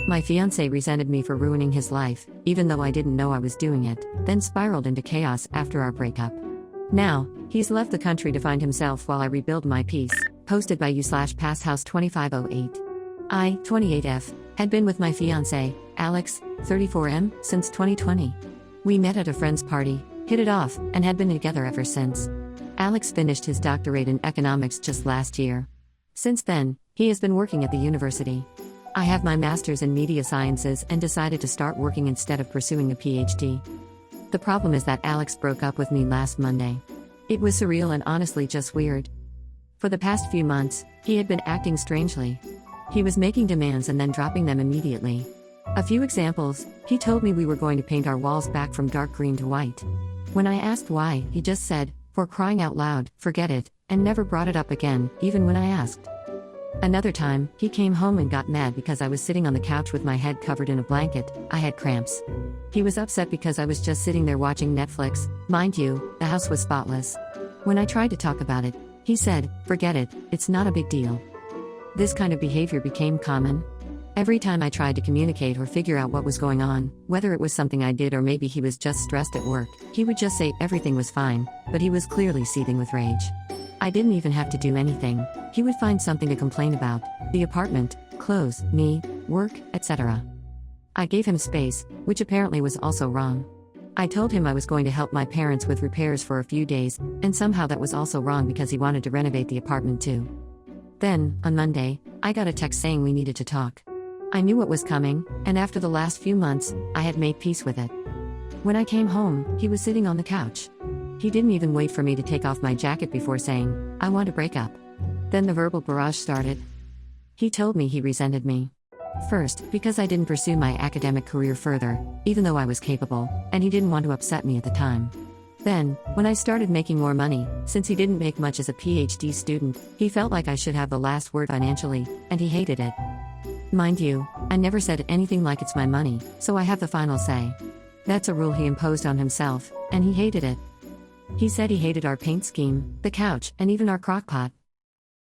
My fiancé resented me for ruining his life, even though I didn't know I was doing it, then spiraled into chaos after our breakup. Now, he's left the country to find himself while I rebuild my peace. Posted by you/passhouse2508. I, 28F, had been with my fiancé, Alex, 34M, since 2020. We met at a friend's party, hit it off, and had been together ever since. Alex finished his doctorate in economics just last year. Since then, he has been working at the university. I have my master's in media sciences and decided to start working instead of pursuing a PhD. The problem is that Alex broke up with me last Monday. It was surreal and honestly just weird. For the past few months, he had been acting strangely. He was making demands and then dropping them immediately. A few examples: he told me we were going to paint our walls back from dark green to white. When I asked why, he just said, "For crying out loud, forget it," and never brought it up again, even when I asked. Another time, he came home and got mad because I was sitting on the couch with my head covered in a blanket. I had cramps. He was upset because I was just sitting there watching Netflix. Mind you, the house was spotless. When I tried to talk about it, he said, "Forget it, it's not a big deal." This kind of behavior became common. Every time I tried to communicate or figure out what was going on, whether it was something I did or maybe he was just stressed at work, he would just say everything was fine, but he was clearly seething with rage. I didn't even have to do anything. He would find something to complain about: the apartment, clothes, me, work, etc. I gave him space, which apparently was also wrong. I told him I was going to help my parents with repairs for a few days, and somehow that was also wrong because he wanted to renovate the apartment too. Then, on Monday, I got a text saying we needed to talk. I knew what was coming, and after the last few months, I had made peace with it. When I came home, he was sitting on the couch. He didn't even wait for me to take off my jacket before saying, "I want to break up." Then the verbal barrage started. He told me he resented me. First, because I didn't pursue my academic career further, even though I was capable, and he didn't want to upset me at the time. Then, when I started making more money, since he didn't make much as a PhD student, he felt like I should have the last word financially, and he hated it. Mind you, I never said anything like it's my money, so I have the final say. That's a rule he imposed on himself, and he hated it. He said he hated our paint scheme, the couch, and even our crockpot.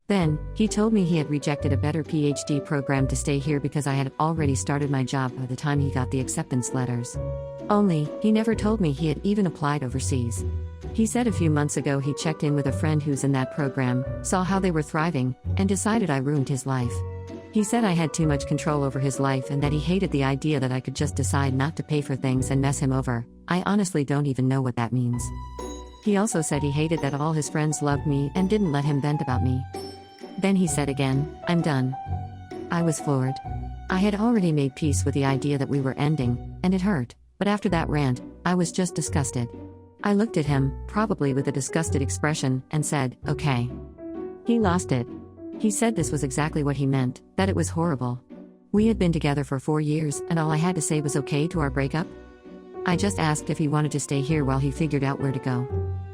Then, he told me he had rejected a better PhD program to stay here because I had already started my job by the time he got the acceptance letters. Only, he never told me he had even applied overseas. He said a few months ago he checked in with a friend who's in that program, saw how they were thriving, and decided I ruined his life. He said I had too much control over his life and that he hated the idea that I could just decide not to pay for things and mess him over. I honestly don't even know what that means. He also said he hated that all his friends loved me and didn't let him vent about me. Then he said again, "I'm done." I was floored. I had already made peace with the idea that we were ending, and it hurt, but after that rant, I was just disgusted. I looked at him, probably with a disgusted expression, and said, "Okay." He lost it. He said this was exactly what he meant, that it was horrible. We had been together for 4 years, and all I had to say was okay to our breakup? I just asked if he wanted to stay here while he figured out where to go.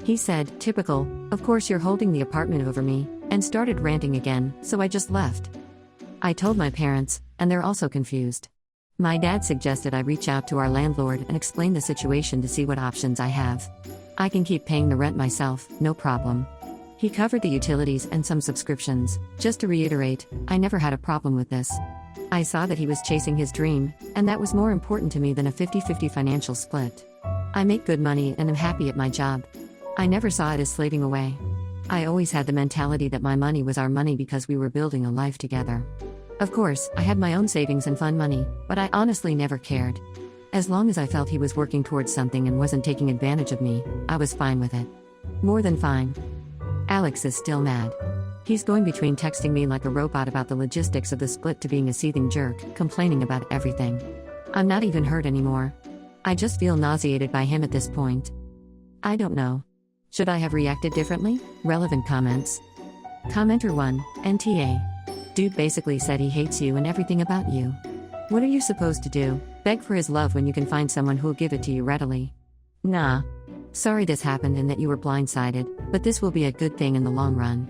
He said, "Typical, of course you're holding the apartment over me," and started ranting again, so I just left. I told my parents, and they're also confused. My dad suggested I reach out to our landlord and explain the situation to see what options I have. I can keep paying the rent myself, no problem. He covered the utilities and some subscriptions. Just to reiterate, I never had a problem with this. I saw that he was chasing his dream, and that was more important to me than a 50-50 financial split. I make good money and am happy at my job. I never saw it as slaving away. I always had the mentality that my money was our money because we were building a life together. Of course, I had my own savings and fun money, but I honestly never cared. As long as I felt he was working towards something and wasn't taking advantage of me, I was fine with it. More than fine. Alex is still mad. He's going between texting me like a robot about the logistics of the split to being a seething jerk, complaining about everything. I'm not even hurt anymore. I just feel nauseated by him at this point. I don't know. Should I have reacted differently? Relevant comments. Commenter 1, NTA. Dude basically said he hates you and everything about you. What are you supposed to do? Beg for his love when you can find someone who'll give it to you readily? Nah. Sorry this happened and that you were blindsided, but this will be a good thing in the long run.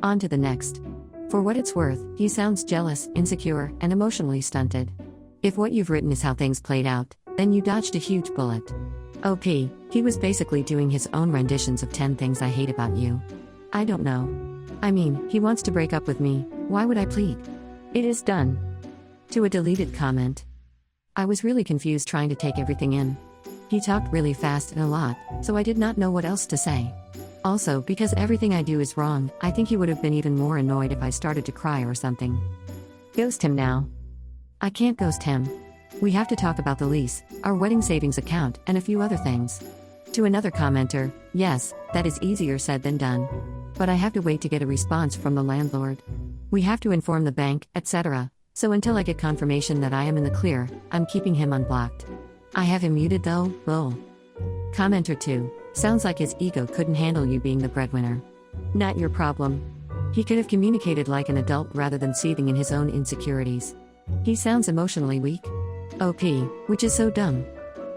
On to the next. For what it's worth, he sounds jealous, insecure, and emotionally stunted. If what you've written is how things played out, then you dodged a huge bullet. OP, he was basically doing his own renditions of 10 things I hate about you. I don't know. I mean, he wants to break up with me, why would I plead? It is done. To a deleted comment. I was really confused trying to take everything in. He talked really fast and a lot, so I did not know what else to say. Also, because everything I do is wrong, I think he would have been even more annoyed if I started to cry or something. Ghost him now. I can't ghost him. We have to talk about the lease, our wedding savings account, and a few other things. To another commenter, yes, that is easier said than done. But I have to wait to get a response from the landlord. We have to inform the bank, etc. So until I get confirmation that I am in the clear, I'm keeping him unblocked. I have him muted though, lol. Commenter 2, sounds like his ego couldn't handle you being the breadwinner. Not your problem. He could have communicated like an adult rather than seething in his own insecurities. He sounds emotionally weak. OP, which is so dumb.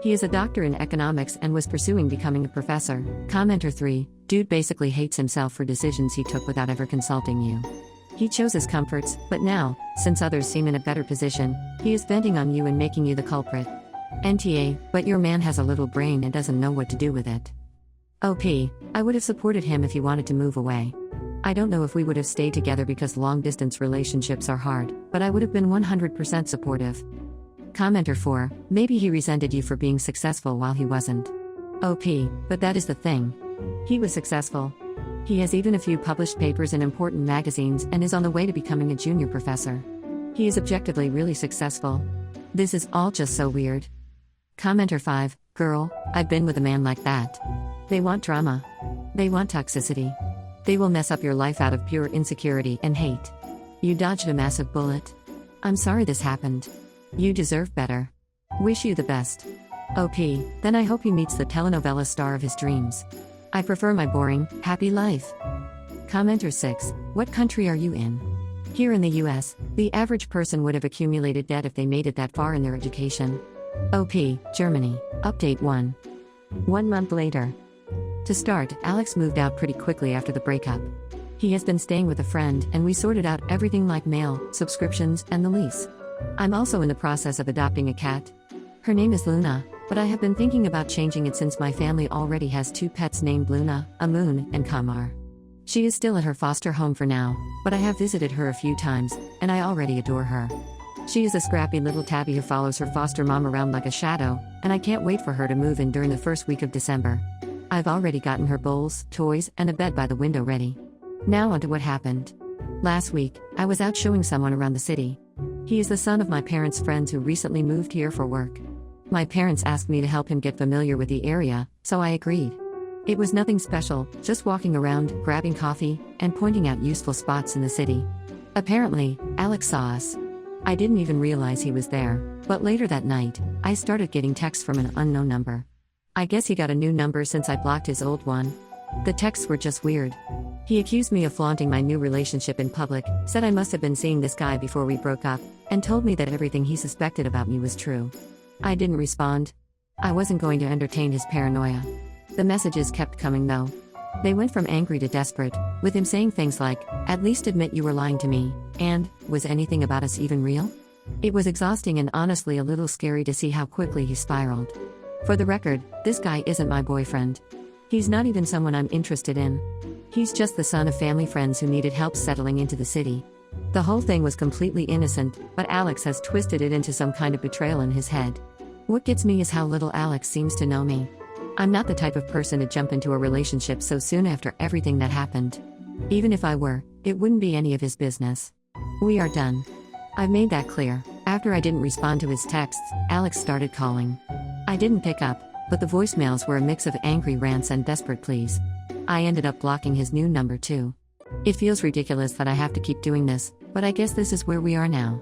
He is a doctor in economics and was pursuing becoming a professor. Commenter 3, dude basically hates himself for decisions he took without ever consulting you. He chose his comforts, but now, since others seem in a better position, he is venting on you and making you the culprit. NTA, but your man has a little brain and doesn't know what to do with it. OP, I would have supported him if he wanted to move away. I don't know if we would have stayed together because long-distance relationships are hard, but I would have been 100% supportive. Commenter 4, maybe he resented you for being successful while he wasn't. OP, but that is the thing. He was successful. He has even a few published papers in important magazines and is on the way to becoming a junior professor. He is objectively really successful. This is all just so weird. Commenter 5, girl, I've been with a man like that. They want drama. They want toxicity. They will mess up your life out of pure insecurity and hate. You dodged a massive bullet. I'm sorry this happened. You deserve better. Wish you the best. OP, then I hope he meets the telenovela star of his dreams. I prefer my boring, happy life. Commenter 6, what country are you in? Here in the US, the average person would have accumulated debt if they made it that far in their education. OP, Germany. Update 1. 1 month later. To start, Alex moved out pretty quickly after the breakup. He has been staying with a friend and we sorted out everything like mail, subscriptions, and the lease. I'm also in the process of adopting a cat. Her name is Luna, but I have been thinking about changing it since my family already has 2 pets named Luna, Amun, and Kamar. She is still at her foster home for now, but I have visited her a few times, and I already adore her. She is a scrappy little tabby who follows her foster mom around like a shadow, and I can't wait for her to move in during the first week of December. I've already gotten her bowls, toys, and a bed by the window ready. Now onto what happened. Last week, I was out showing someone around the city. He is the son of my parents' friends who recently moved here for work. My parents asked me to help him get familiar with the area, so I agreed. It was nothing special, just walking around, grabbing coffee, and pointing out useful spots in the city. Apparently, Alex saw us. I didn't even realize he was there, but later that night, I started getting texts from an unknown number. I guess he got a new number since I blocked his old one. The texts were just weird. He accused me of flaunting my new relationship in public, said I must have been seeing this guy before we broke up, and told me that everything he suspected about me was true. I didn't respond. I wasn't going to entertain his paranoia. The messages kept coming though. They went from angry to desperate, with him saying things like, "At least admit you were lying to me," and, "Was anything about us even real?" It was exhausting and honestly a little scary to see how quickly he spiraled. For the record, this guy isn't my boyfriend. He's not even someone I'm interested in. He's just the son of family friends who needed help settling into the city. The whole thing was completely innocent, but Alex has twisted it into some kind of betrayal in his head. What gets me is how little Alex seems to know me. I'm not the type of person to jump into a relationship so soon after everything that happened. Even if I were, it wouldn't be any of his business. We are done. I've made that clear. After I didn't respond to his texts, Alex started calling. I didn't pick up, but the voicemails were a mix of angry rants and desperate pleas. I ended up blocking his new number too. It feels ridiculous that I have to keep doing this, but I guess this is where we are now.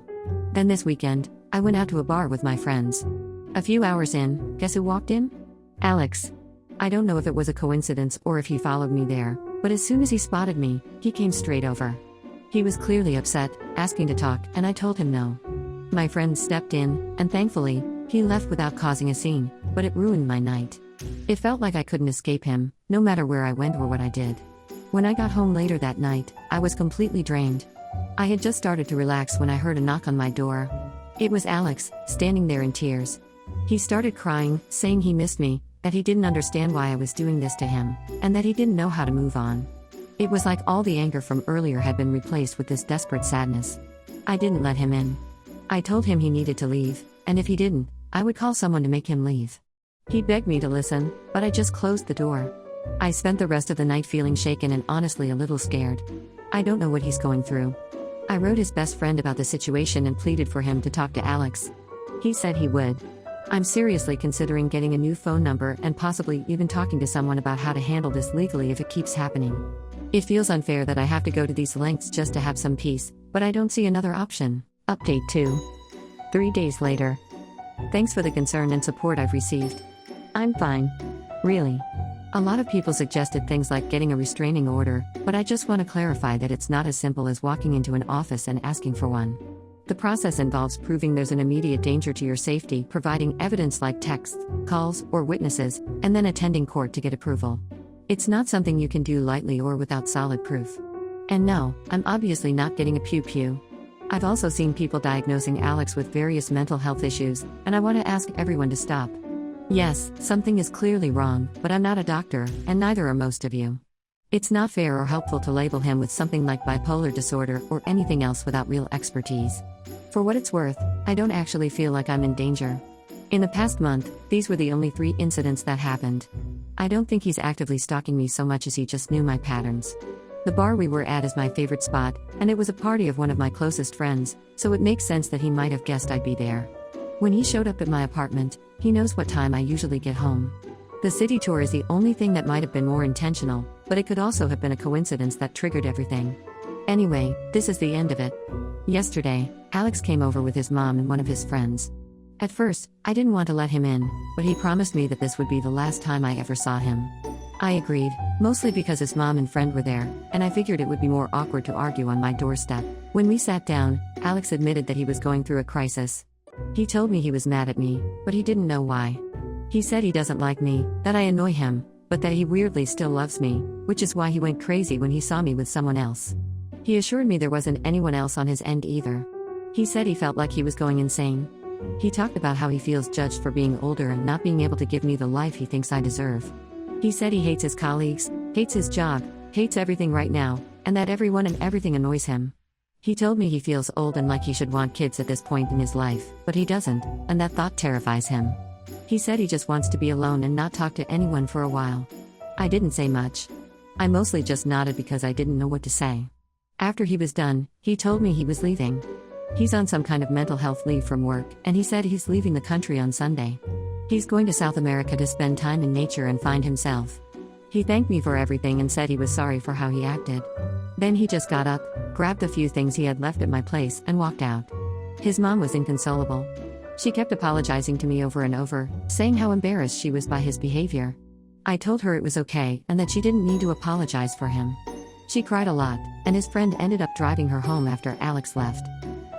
Then this weekend, I went out to a bar with my friends. A few hours in, guess who walked in? Alex. I don't know if it was a coincidence or if he followed me there, but as soon as he spotted me, he came straight over. He was clearly upset, asking to talk, and I told him no. My friend stepped in, and thankfully, he left without causing a scene, but it ruined my night. It felt like I couldn't escape him, no matter where I went or what I did. When I got home later that night, I was completely drained. I had just started to relax when I heard a knock on my door. It was Alex, standing there in tears. He started crying, saying he missed me, that he didn't understand why I was doing this to him, and that he didn't know how to move on. It was like all the anger from earlier had been replaced with this desperate sadness. I didn't let him in. I told him he needed to leave, and if he didn't, I would call someone to make him leave. He begged me to listen, but I just closed the door. I spent the rest of the night feeling shaken and honestly a little scared. I don't know what he's going through. I wrote his best friend about the situation and pleaded for him to talk to Alex. He said he would. I'm seriously considering getting a new phone number and possibly even talking to someone about how to handle this legally if it keeps happening. It feels unfair that I have to go to these lengths just to have some peace, but I don't see another option. Update 2. 3 days later. Thanks for the concern and support I've received. I'm fine. Really. A lot of people suggested things like getting a restraining order, but I just want to clarify that it's not as simple as walking into an office and asking for one. The process involves proving there's an immediate danger to your safety, providing evidence like texts, calls, or witnesses, and then attending court to get approval. It's not something you can do lightly or without solid proof. And no, I'm obviously not getting a pew-pew. I've also seen people diagnosing Alex with various mental health issues, and I want to ask everyone to stop. Yes, something is clearly wrong, but I'm not a doctor, and neither are most of you. It's not fair or helpful to label him with something like bipolar disorder or anything else without real expertise. For what it's worth, I don't actually feel like I'm in danger. In the past month, these were the only 3 incidents that happened. I don't think he's actively stalking me so much as he just knew my patterns. The bar we were at is my favorite spot, and it was a party of one of my closest friends, so it makes sense that he might have guessed I'd be there. When he showed up at my apartment, he knows what time I usually get home. The city tour is the only thing that might have been more intentional, but it could also have been a coincidence that triggered everything. Anyway, this is the end of it. Yesterday, Alex came over with his mom and one of his friends. At first, I didn't want to let him in, but he promised me that this would be the last time I ever saw him. I agreed, mostly because his mom and friend were there, and I figured it would be more awkward to argue on my doorstep. When we sat down, Alex admitted that he was going through a crisis. He told me he was mad at me, but he didn't know why. He said he doesn't like me, that I annoy him, but that he weirdly still loves me, which is why he went crazy when he saw me with someone else. He assured me there wasn't anyone else on his end either. He said he felt like he was going insane. He talked about how he feels judged for being older and not being able to give me the life he thinks I deserve. He said he hates his colleagues, hates his job, hates everything right now, and that everyone and everything annoys him. He told me he feels old and like he should want kids at this point in his life, but he doesn't, and that thought terrifies him. He said he just wants to be alone and not talk to anyone for a while. I didn't say much. I mostly just nodded because I didn't know what to say. After he was done, he told me he was leaving. He's on some kind of mental health leave from work, and he said he's leaving the country on Sunday. He's going to South America to spend time in nature and find himself. He thanked me for everything and said he was sorry for how he acted. Then he just got up, grabbed a few things he had left at my place, and walked out. His mom was inconsolable. She kept apologizing to me over and over, saying how embarrassed she was by his behavior. I told her it was okay and that she didn't need to apologize for him. She cried a lot, and his friend ended up driving her home after Alex left.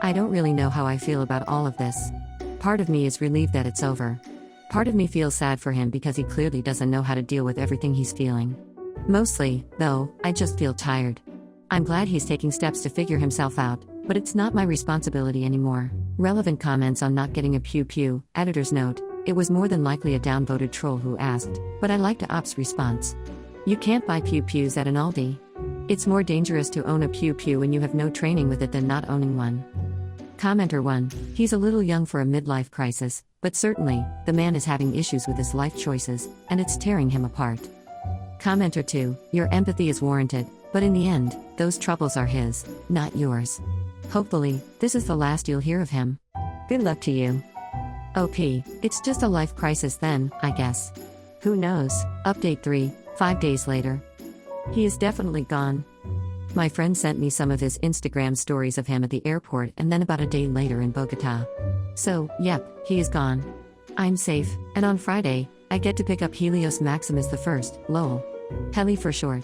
I don't really know how I feel about all of this. Part of me is relieved that it's over. Part of me feels sad for him because he clearly doesn't know how to deal with everything he's feeling. Mostly, though, I just feel tired. I'm glad he's taking steps to figure himself out, but it's not my responsibility anymore. Relevant comments on not getting a pew-pew. Editor's note, it was more than likely a downvoted troll who asked, but I liked the op's response. You can't buy pew-pews at an Aldi. It's more dangerous to own a pew-pew when you have no training with it than not owning one. Commenter 1, he's a little young for a midlife crisis, but certainly, the man is having issues with his life choices, and it's tearing him apart. Commenter 2, your empathy is warranted, but in the end, those troubles are his, not yours. Hopefully, this is the last you'll hear of him. Good luck to you. OP, it's just a life crisis then, I guess. Who knows? Update 3, 5 days later. He is definitely gone. My friend sent me some of his Instagram stories of him at the airport and then about a day later in Bogota. So, yep, he is gone. I'm safe, and on Friday, I get to pick up Helios Maximus I, lol. Heli for short.